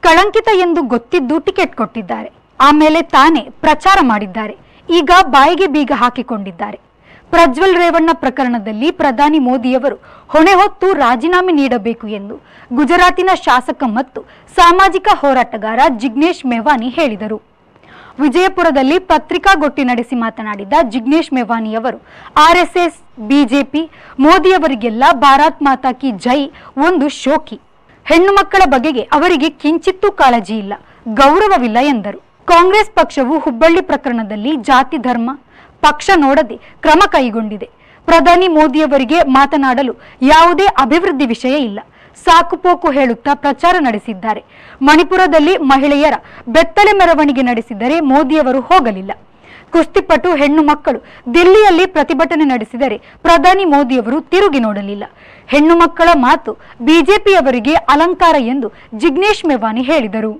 ಕಳಂಕಿತ ಎಂದು ಗೊತ್ತಿದ್ದು ಟಿಕೆಟ್ ಕೊಟ್ಟಿದ್ದಾರೆ. ಆಮೇಲೆ ತಾನೇ ಪ್ರಚಾರ ಮಾಡಿದ್ದಾರೆ. ಈಗ ಬಾಯಿಗೆ ಬೀಗ ಹಾಕಿಕೊಂಡಿದ್ದಾರೆ. ಪ್ರಜ್ವಲ್ ರೇವಣ್ಣ ಪ್ರಕರಣದಲ್ಲಿ ಪ್ರಧಾನಿ ಮೋದಿಯವರು ಹೊಣೆ ಹೊತ್ತು ರಾಜೀನಾಮೆ ನೀಡಬೇಕು ಎಂದು ಗುಜರಾತಿನ ಶಾಸಕ ಮತ್ತು ಸಾಮಾಜಿಕ ಹೋರಾಟಗಾರ ಜಿಗ್ನೇಶ್ ಮೇವಾನಿ ಹೇಳಿದರು. ವಿಜಯಪುರದಲ್ಲಿ ಪತ್ರಿಕಾಗೋಷ್ಠಿ ನಡೆಸಿ ಮಾತನಾಡಿದ ಜಿಗ್ನೇಶ್ ಮೇವಾನಿಯವರು ಆರ್ಎಸ್ಎಸ್, ಬಿಜೆಪಿ, ಮೋದಿಯವರಿಗೆಲ್ಲ ಭಾರತ್ ಮಾತಾ ಕಿ ಜೈ ಒಂದು ಶೋಕಿ. ಹೆಣ್ಣು ಮಕ್ಕಳ ಬಗೆಗೆ ಅವರಿಗೆ ಕಿಂಚಿತ್ತೂ ಕಾಳಜಿ ಇಲ್ಲ, ಗೌರವವಿಲ್ಲ ಎಂದರು. ಕಾಂಗ್ರೆಸ್ ಪಕ್ಷವು ಹುಬ್ಬಳ್ಳಿ ಪ್ರಕರಣದಲ್ಲಿ ಜಾತಿ ಧರ್ಮ ಪಕ್ಷ ನೋಡದೆ ಕ್ರಮ ಕೈಗೊಂಡಿದೆ. ಪ್ರಧಾನಿ ಮೋದಿಯವರಿಗೆ ಮಾತನಾಡಲು ಯಾವುದೇ ಅಭಿವೃದ್ಧಿ ವಿಷಯ ಇಲ್ಲ, ಸಾಕುಪೋಕು ಹೇಳುತ್ತಾ ಪ್ರಚಾರ ನಡೆಸಿದ್ದಾರೆ. ಮಣಿಪುರದಲ್ಲಿ ಮಹಿಳೆಯರ ಬೆತ್ತಲೆ ಮೆರವಣಿಗೆ ನಡೆಸಿದರೆ ಮೋದಿಯವರು ಹೋಗಲಿಲ್ಲ. ಕುಸ್ತಿಪಟು ಹೆಣ್ಣು ಮಕ್ಕಳು ದಿಲ್ಲಿಯಲ್ಲಿ ಪ್ರತಿಭಟನೆ ನಡೆಸಿದರೆ ಪ್ರಧಾನಿ ಮೋದಿಯವರು ತಿರುಗಿ ನೋಡಲಿಲ್ಲ. ಹೆಣ್ಣು ಮಕ್ಕಳ ಮಾತು ಬಿಜೆಪಿಯವರಿಗೆ ಅಲಂಕಾರ ಎಂದು ಜಿಗ್ನೇಶ್ ಮೇವಾನಿ ಹೇಳಿದರು.